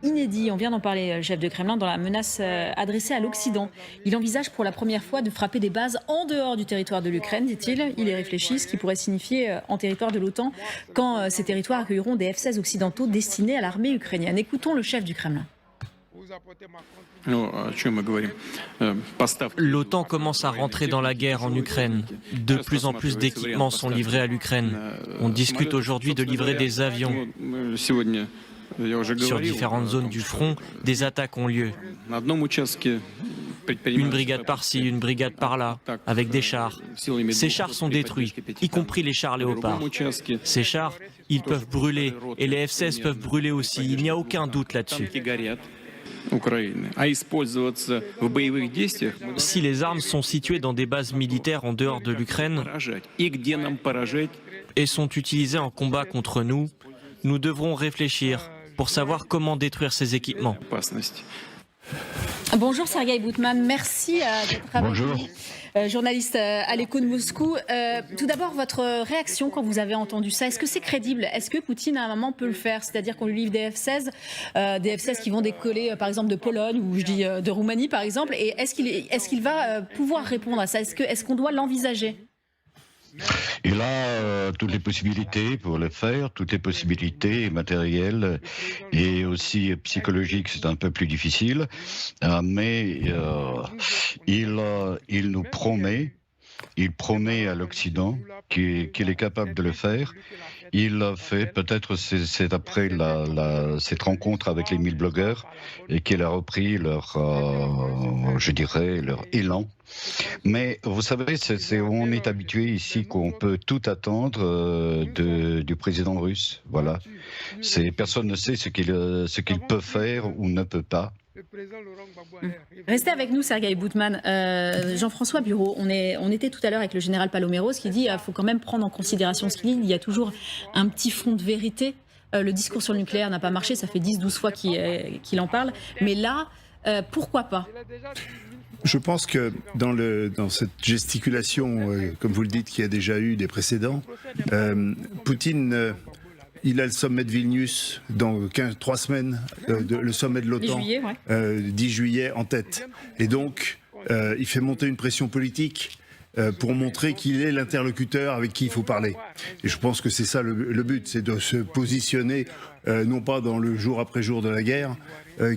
Inédit, on vient d'en parler, le chef de Kremlin, dans la menace adressée à l'Occident. Il envisage pour la première fois de frapper des bases en dehors du territoire de l'Ukraine, dit-il. Il y réfléchit, ce qui pourrait signifier en territoire de l'OTAN, quand ces territoires accueilleront des F-16 occidentaux destinés à l'armée ukrainienne. Écoutons le chef du Kremlin. L'OTAN commence à rentrer dans la guerre en Ukraine. De plus en plus d'équipements sont livrés à l'Ukraine. On discute aujourd'hui de livrer des avions. Sur différentes zones du front, des attaques ont lieu. Une brigade par-ci, une brigade par-là, avec des chars. Ces chars sont détruits, y compris les chars Léopard. Ces chars, ils peuvent brûler, et les F-16 peuvent brûler aussi, il n'y a aucun doute là-dessus. Si les armes sont situées dans des bases militaires en dehors de l'Ukraine et sont utilisées en combat contre nous, nous devrons réfléchir pour savoir comment détruire ces équipements. Bonjour Sergueï Boutman, merci d'être avec Bonjour. nous, journaliste à l'Écho de Moscou. Tout d'abord, votre réaction quand vous avez entendu ça, est-ce que c'est crédible? Est-ce que Poutine à un moment peut le faire? C'est-à-dire qu'on lui livre des F-16 qui vont décoller par exemple de Pologne ou je dis de Roumanie par exemple, et est-ce qu'il va pouvoir répondre à ça? Est-ce qu'on doit l'envisager? Il a toutes les possibilités pour le faire, toutes les possibilités matérielles et aussi psychologiques, c'est un peu plus difficile, mais il nous promet, il promet à l'Occident qu'il est capable de le faire. Il l'a fait, peut-être c'est après cette rencontre avec les 1000 blogueurs et qu'il a repris je dirais, leur élan. Mais vous savez, on est habitué ici qu'on peut tout attendre du président russe. Voilà. Personne ne sait ce qu'il peut faire ou ne peut pas. Restez avec nous, Sergueï Boutman. Jean-François Bureau, on était tout à l'heure avec le général Paloméros qui dit qu'il faut quand même prendre en considération ce qu'il dit. Il y a toujours un petit fond de vérité. Le discours sur le nucléaire n'a pas marché, ça fait 10-12 fois qu'il en parle. Mais là, pourquoi pas? Je pense que dans cette gesticulation, comme vous le dites, qui a déjà eu des précédents, Poutine... il a le sommet de Vilnius dans 3 semaines, le sommet de l'OTAN, 10 juillet en tête. Et donc, il fait monter une pression politique pour montrer qu'il est l'interlocuteur avec qui il faut parler. Et je pense que c'est ça le but, c'est de se positionner, non pas dans le jour après jour de la guerre,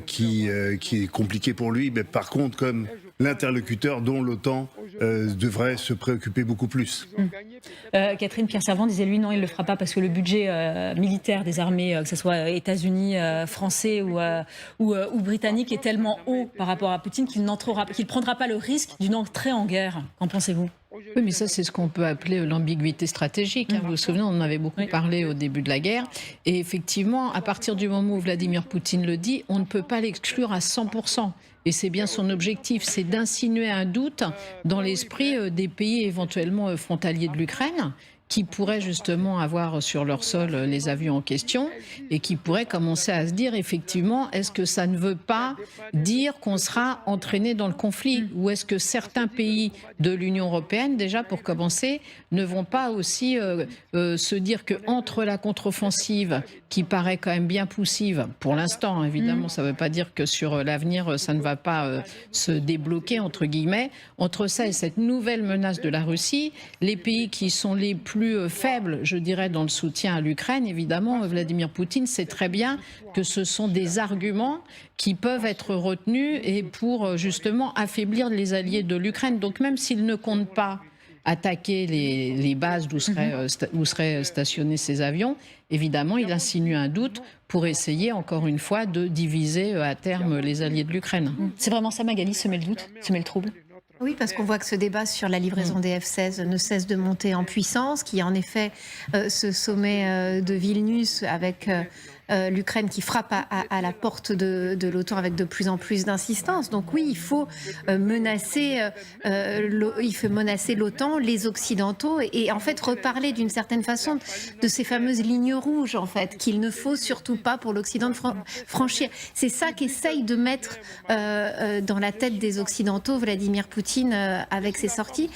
qui est compliqué pour lui, mais par contre comme l'interlocuteur dont l'OTAN devrait se préoccuper beaucoup plus. Catherine Pierre-Servant disait lui non, il ne le fera pas parce que le budget militaire des armées, que ce soit États-Unis, français ou britannique, est tellement haut par rapport à Poutine qu'il ne prendra pas le risque d'une entrée en guerre. Qu'en pensez-vous? Oui, mais ça, c'est ce qu'on peut appeler l'ambiguïté stratégique. Vous vous souvenez, on en avait beaucoup parlé au début de la guerre. Et effectivement, à partir du moment où Vladimir Poutine le dit, on ne peut pas l'exclure à 100%. Et c'est bien son objectif, c'est d'insinuer un doute dans l'esprit des pays éventuellement frontaliers de l'Ukraine, qui pourraient justement avoir sur leur sol les avions en question et qui pourraient commencer à se dire effectivement, est-ce que ça ne veut pas dire qu'on sera entraîné dans le conflit, ou est-ce que certains pays de l'Union européenne, déjà pour commencer, ne vont pas aussi se dire qu'entre la contre-offensive, qui paraît quand même bien poussive pour l'instant, hein, évidemment, ça ne veut pas dire que sur l'avenir, ça ne va pas se débloquer, entre guillemets, entre ça et cette nouvelle menace de la Russie, les pays qui sont les plus faibles, je dirais, dans le soutien à l'Ukraine, évidemment, Vladimir Poutine sait très bien que ce sont des arguments qui peuvent être retenus et pour justement affaiblir les alliés de l'Ukraine. Donc même s'il ne compte pas attaquer les bases où seraient stationnés ces avions, évidemment, il insinue un doute pour essayer, encore une fois, de diviser à terme les alliés de l'Ukraine. C'est vraiment ça, Magali, semer le doute, semer le trouble? Oui, parce qu'on voit que ce débat sur la livraison des F-16 ne cesse de monter en puissance, qu'il y a en effet ce sommet de Vilnius avec l'Ukraine qui frappe à la porte de l'OTAN avec de plus en plus d'insistance. Donc oui, il faut menacer l'OTAN, les Occidentaux, et en fait reparler d'une certaine façon de ces fameuses lignes rouges, en fait, qu'il ne faut surtout pas pour l'Occident de franchir. C'est ça qu'essaye de mettre dans la tête des Occidentaux Vladimir Poutine avec ses sorties.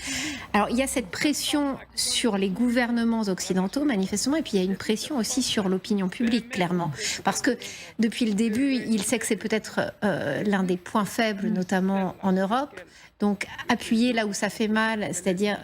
Alors il y a cette pression sur les gouvernements occidentaux, manifestement, et puis il y a une pression aussi sur l'opinion publique, clairement. clairement. Parce que depuis le début, il sait que c'est peut-être l'un des points faibles, notamment en Europe. Donc appuyer là où ça fait mal, c'est-à-dire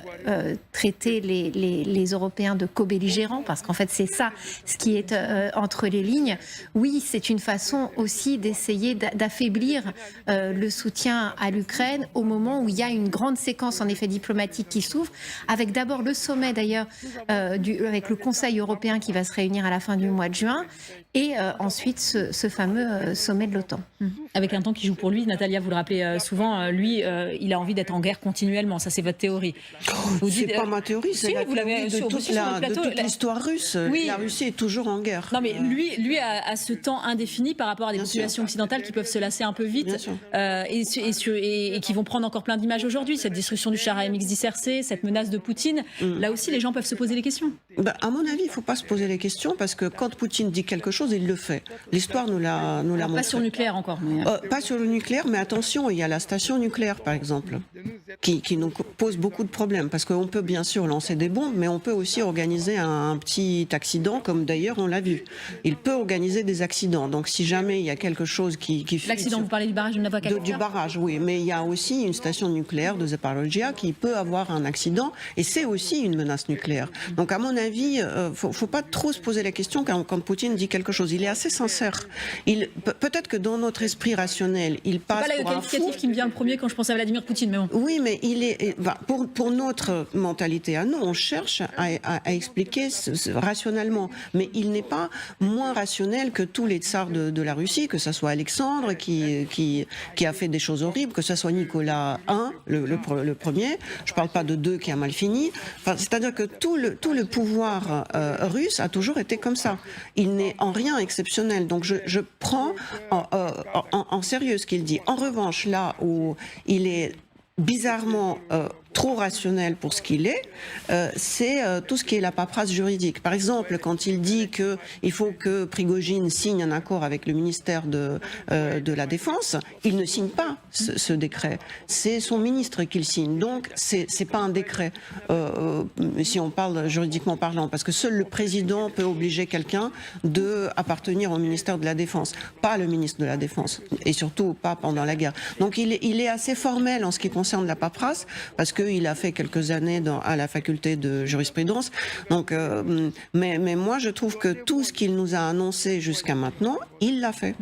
traiter les Européens de co-belligérants, parce qu'en fait c'est ça ce qui est entre les lignes. Oui, c'est une façon aussi d'essayer d'affaiblir le soutien à l'Ukraine au moment où il y a une grande séquence en effet diplomatique qui s'ouvre, avec d'abord le sommet d'ailleurs, avec le Conseil européen qui va se réunir à la fin du mois de juin, et ensuite ce fameux sommet de l'OTAN. Avec un temps qui joue pour lui, Natalia, vous le rappelez souvent, lui, il a envie d'être en guerre continuellement. Ça, c'est votre théorie. C'est pas ma théorie, c'est la théorie de toute l'histoire russe. Oui. La Russie est toujours en guerre. Non, mais lui a ce temps indéfini par rapport à des populations occidentales qui peuvent se lasser un peu vite et qui vont prendre encore plein d'images aujourd'hui. Cette destruction du char AMX-10RC, cette menace de Poutine. Là aussi, les gens peuvent se poser les questions. À mon avis, il ne faut pas se poser les questions parce que quand Poutine dit quelque chose, il le fait. L'histoire nous l'a montré. Pas sur le nucléaire encore. Mais... pas sur le nucléaire, mais attention, il y a la station nucléaire, par exemple, qui nous pose beaucoup de problèmes. Parce qu'on peut bien sûr lancer des bombes, mais on peut aussi organiser un petit accident, comme d'ailleurs on l'a vu. Il peut organiser des accidents. Donc si jamais il y a quelque chose qui l'accident, vous parlez du barrage de Novakovka. Du barrage, oui. Mais il y a aussi une station nucléaire de Zaporizhzhia qui peut avoir un accident. Et c'est aussi une menace nucléaire. Donc à mon avis, faut pas trop se poser la question quand Poutine dit quelque chose. Il est assez sincère. Peut-être que dans notre esprit rationnel, il passe pour un fou. C'est pas le qualificatif qui me vient le premier quand je pense à Vladimir Poutine, mais bon. Oui, mais pour notre mentalité à nous, on cherche à expliquer rationnellement. Mais il n'est pas moins rationnel que tous les tsars de la Russie, que ce soit Alexandre qui a fait des choses horribles, que ce soit Nicolas I, le premier. Je ne parle pas de II qui a mal fini. Enfin, c'est-à-dire que tout le pouvoir russe a toujours été comme ça. Il n'est en rien exceptionnel. Donc je prends en sérieux ce qu'il dit. En revanche, là où il est bizarrement trop rationnel pour ce qu'il est, c'est tout ce qui est la paperasse juridique. Par exemple, quand il dit qu'il faut que Prigojine signe un accord avec le ministère de la Défense, il ne signe pas ce décret. C'est son ministre qui le signe. Donc, c'est pas un décret, si on parle juridiquement parlant, parce que seul le président peut obliger quelqu'un d'appartenir au ministère de la Défense, pas le ministre de la Défense, et surtout pas pendant la guerre. Donc, il est assez formel en ce qui concerne la paperasse, parce qu'il a fait quelques années à la faculté de jurisprudence. Donc, mais moi, je trouve que tout ce qu'il nous a annoncé jusqu'à maintenant, il l'a fait.